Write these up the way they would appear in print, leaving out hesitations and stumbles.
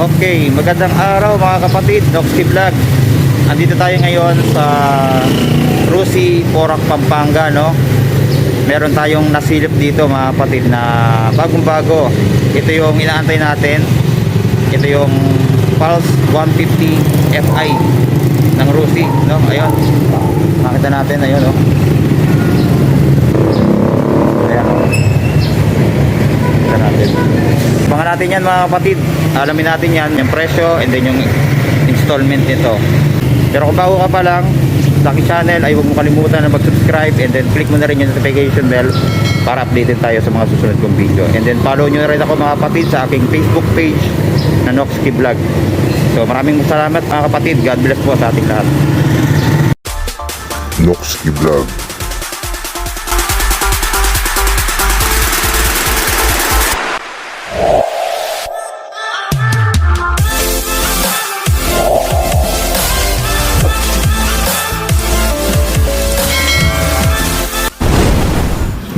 Okay, magandang araw mga kapatid, Noxy Vlog. Andito tayo ngayon sa Rusi, Porac, Pampanga, no? Meron tayong nasilip dito mga kapatid na bagong-bago. Ito yung inaantay natin. Ito yung Pulse 150 Fi ng Rusi, no? Ayun. Makita natin, ayun, no? Ayan. Makita natin. Abangan natin yan mga kapatid. Alamin natin yan, yung presyo and then yung installment nito. Pero kung bago ka pa lang sa aking channel, ay huwag mo kalimutan na mag-subscribe and then click mo na rin yung notification bell para updated tayo sa mga susunod kong video. And then follow nyo na rin ako mga kapatid sa aking Facebook page na Noxy Vlog. So maraming salamat mga kapatid. God bless po sa ating lahat. Noxy Vlog.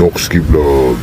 Noxy Vlog.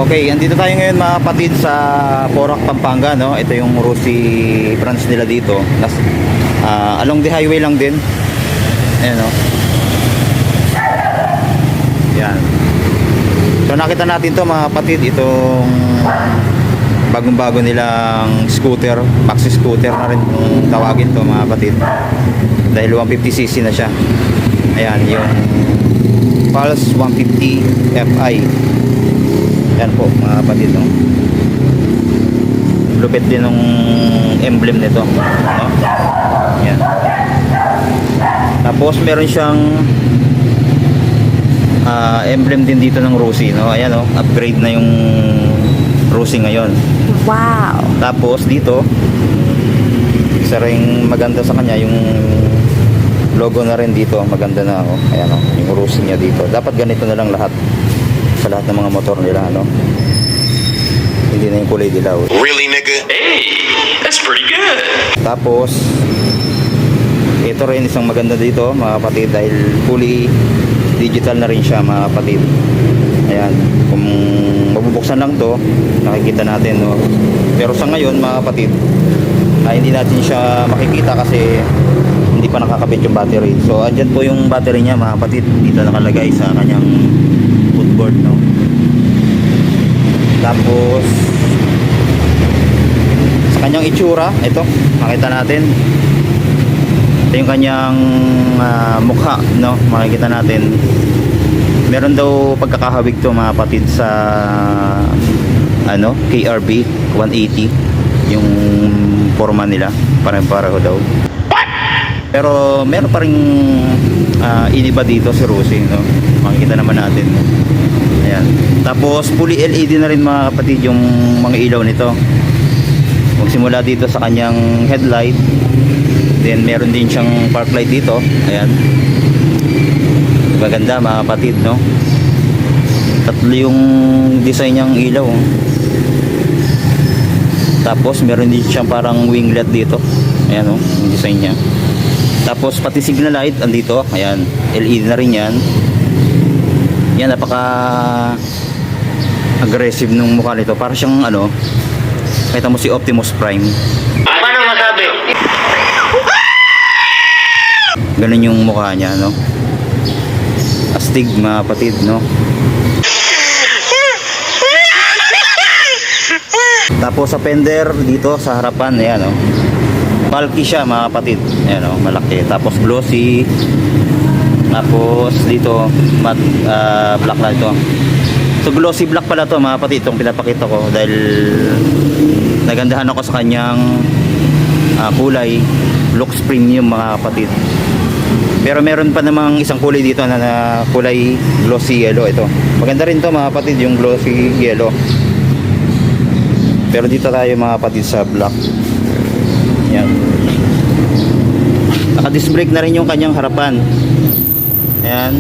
Okay, andito tayo ngayon mga kapatid sa Porac, Pampanga, no? Ito yung Rusi branch nila dito. Along the highway lang din. Ayan, no? Yan. So nakita natin to mga kapatid, itong bagong-bago nilang scooter, maxi scooter na rin kung tawagin to mga kapatid. Dahil 150cc na siya. Ayan, yung Pulse 150 Fi. Yan po mga kapatid, no? Lupit din ng emblem nito, no? Yan. Tapos meron siyang emblem din dito ng Rusi, no? Ayan, no? Upgrade na yung Rusi ngayon. Wow. Tapos dito, isa ring maganda sa kanya yung logo na rin dito, maganda na, oh. Ayan, no? Yung Rusi niya dito. Dapat ganito na lang lahat sa lahat ng mga motor nila, ano? Hindi na yung kulay dilaw. Really, nigga? Hey, that's pretty good. Tapos ito rin isang maganda dito mga kapatid, dahil fully digital na rin siya mga kapatid. Ayan, kung mabubuksan lang to, nakikita natin, no? Pero sa ngayon mga kapatid, hindi natin siya makikita kasi hindi pa nakakabit yung battery. So andyan po yung battery niya mga kapatid, dito nakalagay sa kanyang footboard, no? Tapos sa kanyang itsura, ito makita natin, ito yung kanyang mukha, no? Makikita natin meron daw pagkakahawig to mga kapatid sa ano, KRB 180 yung forma nila, pareho daw. Pero meron pa rin iniba dito si Rusi, no? Makikita naman natin, no? Ayan. Tapos fully LED na rin mga kapatid yung mga ilaw nito. Magsimula dito sa kanyang headlight, then meron din siyang park light dito. Ayan. Maganda mga kapatid, no? Tatlo yung design niyang ilaw. Tapos meron din siyang parang winglet dito. Ayan, oh, yung design niya. Tapos pati signal light andito, ayan, LED na rin yan. Yan, napaka aggressive nung mukha nito. Para siyang ano, kita mo si Optimus Prime. Paano masabi? Ganun yung mukha niya, no? Astig, mga kapatid, no? Tapos sa fender dito sa harapan, ayan, no? Bulky siya, mga kapatid. Ayan, no? Malaki. Tapos glossy. Tapos dito matte black na ito. So glossy black pala to, mga kapatid, itong pinapakita ko dahil nagandahan ako sa kanyang kulay. Looks premium, mga kapatid. Pero meron pa namang isang kulay dito na kulay glossy yellow. Ito maganda rin to, mga kapatid, yung glossy yellow. Pero dito tayo, mga kapatid, sa black. Yan. Naka-disc brake na rin yung kanyang harapan. Ayan.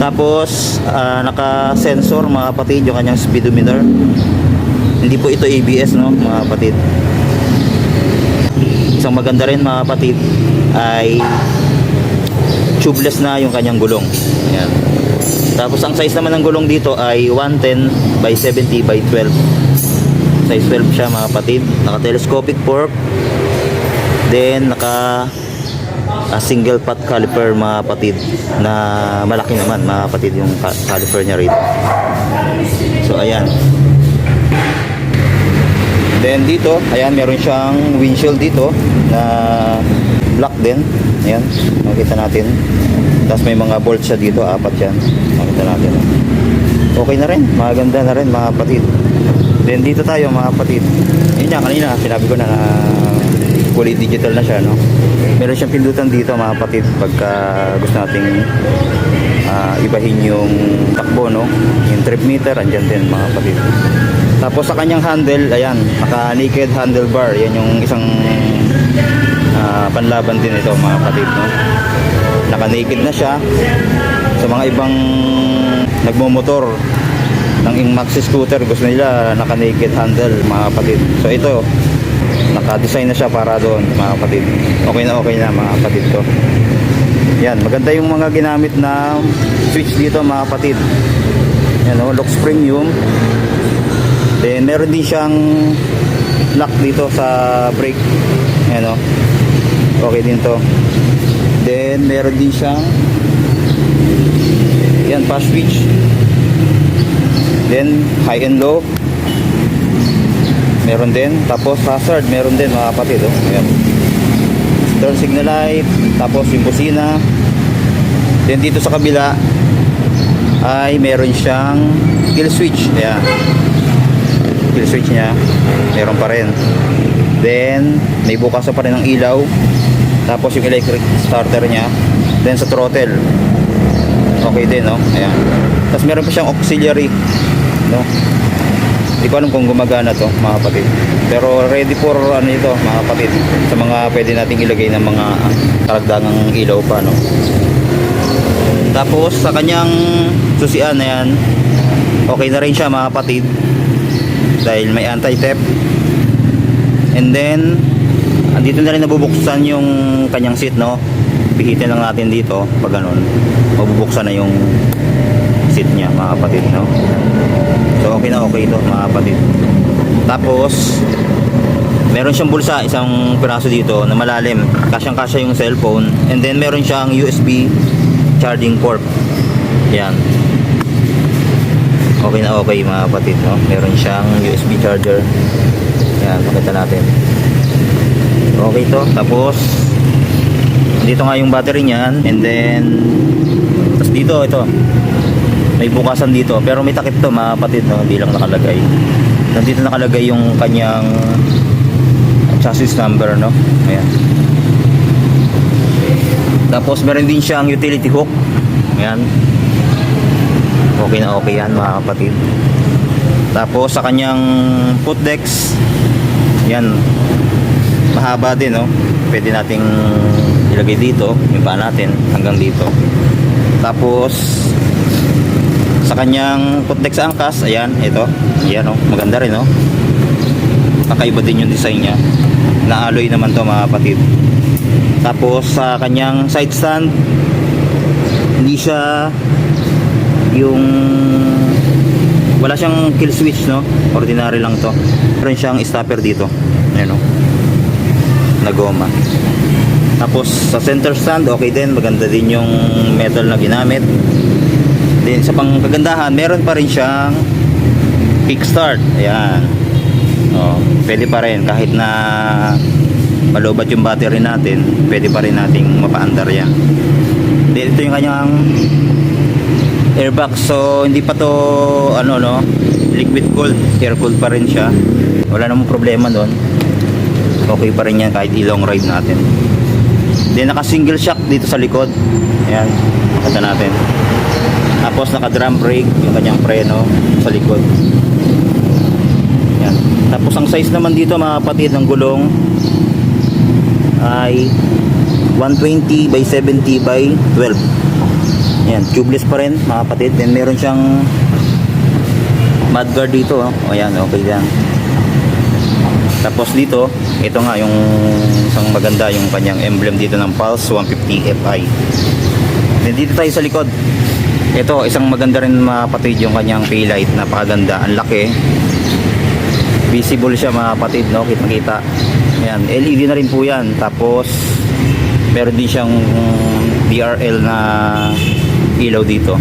Tapos naka-sensor, mga kapatid, yung kanyang speedometer. Hindi po ito ABS, no, mga kapatid. Isang maganda rin, mga kapatid, ay tubeless na yung kanyang gulong. Ayan. Tapos ang size naman ng gulong dito ay 110 by 70 by 12. Size 12 siya, mga kapatid. Naka-telescopic fork. Then naka single pot caliper, mga kapatid, na malaki naman, mga kapatid, yung caliper niya rito. So ayan. Then dito, ayan, meron siyang windshield dito na black din. Ayan, makita natin. Tapos may mga bolts siya dito, 4 yan. Makita natin. Okay na rin, maganda na rin, mga kapatid. Then dito tayo, mga kapatid. Yun yan, kanina sinabi ko na fully digital na siya, no? Meron siyang pindutan dito, mga kapatid, pagka gusto nating ibahin yung takbo, no? Yung trip meter, andyan din, mga kapatid. Tapos sa kanyang handle, ayan, naka naked handlebar. Yan yung isang panlaban din ito, mga kapatid, no? Naka naked na siya. Sa mga ibang nagmomotor ng Maxi scooter, gusto nila naka naked handle, mga kapatid. So ito, naka-design na siya para doon, mga kapatid. Okay na, mga kapatid ko. Yan, maganda yung mga ginamit na switch dito, mga kapatid. Yan, no, looks premium. Then meron din siyang lock dito sa brake. Yan, no. Okay din to. Then meron din siyang yan, fast switch. Then high and low meron din. Tapos hazard meron din, mga kapatid, oh. Ayan. Turn signal light. Tapos yung busina. Then dito sa kabila ay meron siyang kill switch. Ayan. Kill switch niya meron pa rin. Then may bukasan pa rin ng ilaw. Tapos yung electric starter niya. Then sa throttle okay din, no? Ayan. Tapos meron pa siyang auxiliary, no? Hindi ko alam kung gumagana to, mga kapatid. Pero ready for ano ito, mga kapatid, sa mga pwede nating ilagay ng mga karagdagang ilaw pa, no? Tapos sa kanyang susian na yan, okay na rin siya, mga kapatid, dahil may anti-theft. And then andito na rin nabubuksan yung kanyang seat, no? Pihitin lang natin dito pag ganun, mabubuksan na yung seat niya, mga kapatid, no? So okay na okay ito, mga kapatid. Tapos meron siyang bulsa, isang piraso dito na malalim, kasyang kasya yung cellphone. And then meron siyang USB charging port. Yan, okay na okay, mga kapatid, no? Meron siyang USB charger. Yan, makita natin. Okay to. Tapos dito nga yung battery niyan. And then tapos dito, ito may bukasan dito, pero may takip to, mga kapatid, no? Hindi lang nakalagay. Nandito nakalagay yung kanyang chassis number, no? Ayan. Tapos meron din siyang utility hook. Ayan. Okay na okay yan, mga kapatid. Tapos sa kanyang footdex, yan, mahaba din, no? Pwede nating ilagay dito yung paa natin hanggang dito. Tapos sa kanyang footdex angkas, ayan, ito, ayan, oh, maganda rin, no? Kakaiba din yung design niya. Na alloy naman to, mga kapatid. Tapos sa kanyang side stand, hindi siya yung wala siyang kill switch, no? Ordinary lang to. Meron siyang stopper dito. Ayan, no? Na goma. Tapos sa center stand, okay din, maganda din yung metal na ginamit. Then sa pangkagandahan, meron pa rin siyang kickstart. Ayan. Oh, pwede pa rin kahit na malubat yung battery natin, pwede pa rin nating mapaandar yan. Then ito yung kanyang airbox. So hindi pa to ano, no, liquid cooled, air cooled pa rin siya. Wala namang problema doon. Okay pa rin yan kahit i-long ride natin. Then naka single shock dito sa likod. Ayan, makita natin. Tapos naka drum brake yung kanyang preno sa likod. Ayan. Tapos ang size naman dito mga kapatid ng gulong ay 120 by 70 by 12. Ayan, tubeless pa rin mga kapatid. Then meron siyang mudguard dito, oh. Ayan, okay yan. Tapos dito, ito nga yung isang maganda, yung kanyang emblem dito ng Pulse 150 Fi. Then dito tayo sa likod. Ito, isang maganda rin mga kapatid, yung kanyang taillight, napakaganda, ang laki. Visible siya mga kapatid, no? Kita-kita. Ayan, LED na rin po yan. Tapos meron din siyang DRL na ilaw dito.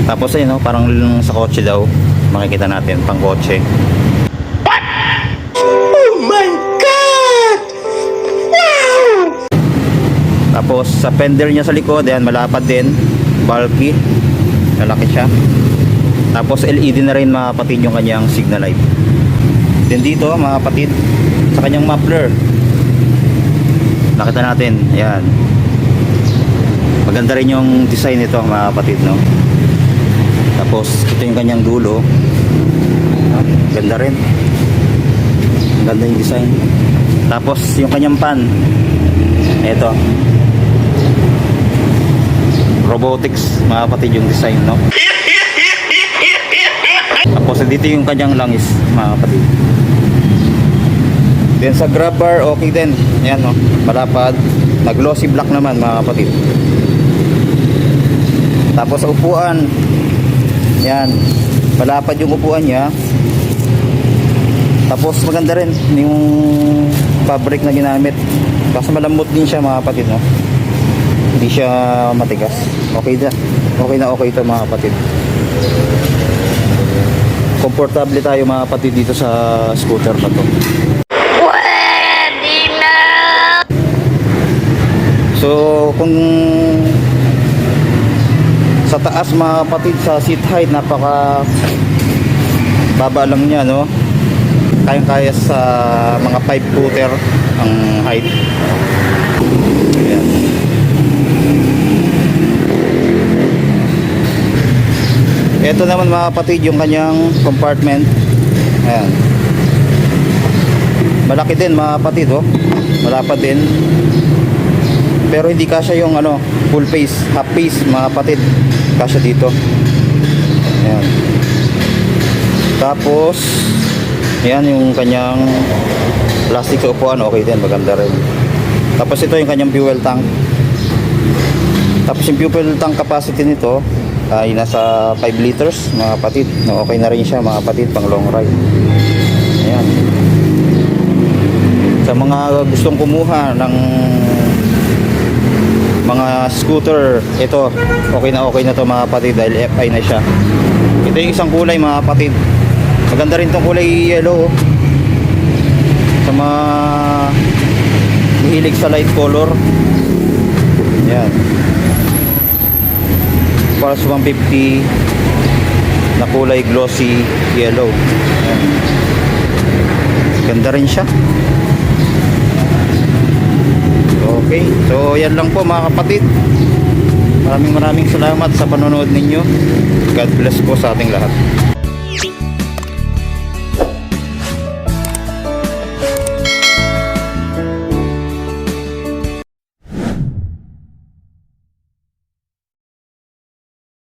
Tapos ayun, no? Parang sa kotse daw, makikita natin, pang kotse. Tapos sa fender niya sa likod, ayan, malapad din, bulky, malaki siya. Tapos LED na rin mga kapatid yung kanyang signal light. Then dito mga kapatid, sa kanyang muffler, nakita natin, ayan, maganda rin yung design nito mga kapatid, no? Tapos ito yung kanyang dulo, ganda rin, ganda yung design. Tapos yung kanyang pan, ito, robotics mga kapatid yung design, no? Tapos dito yung kanyang langis mga kapatid. Then sa grab bar, okay din, yan, no? Malapad, na glossy black naman mga kapatid. Tapos sa upuan, yan, malapad yung upuan niya. Tapos maganda rin yung fabric na ginamit, kasi malambot din siya mga kapatid, no? Hindi siya matigas. Okay na. Okay na okay ito mga kapatid. Komportable tayo mga kapatid dito sa scooter na to. So kung sa taas mga kapatid, sa seat height, napaka baba lang niya, no? Kayang-kaya sa mga 5-footer ang height. Ayan. Ito naman mga kapatid yung kanyang compartment. Ayan. Malaki din mga kapatid, oh. Malapad din. Pero hindi kasya yung ano, full face, half face mga kapatid. Kasya dito. Ayan. Tapos ayan yung kanyang plastic sa upuan, okay din, maganda rin. Tapos ito yung kanyang fuel tank. Tapos yung fuel tank capacity nito ay nasa 5 liters mga kapatid. No, okay na rin siya mga kapatid pang long ride. Ayan. Sa mga gustong kumuha ng mga scooter, ito okay na to mga kapatid dahil FI na siya. Ito yung isang kulay mga kapatid. Maganda rin tong kulay yellow, oh. Sa mga hilig sa light color, yan, Pulse 150 na kulay glossy yellow. Yan. Ganda rin siya. Okay, so yan lang po mga kapatid. Maraming salamat sa panonood ninyo. God bless po sa ating lahat.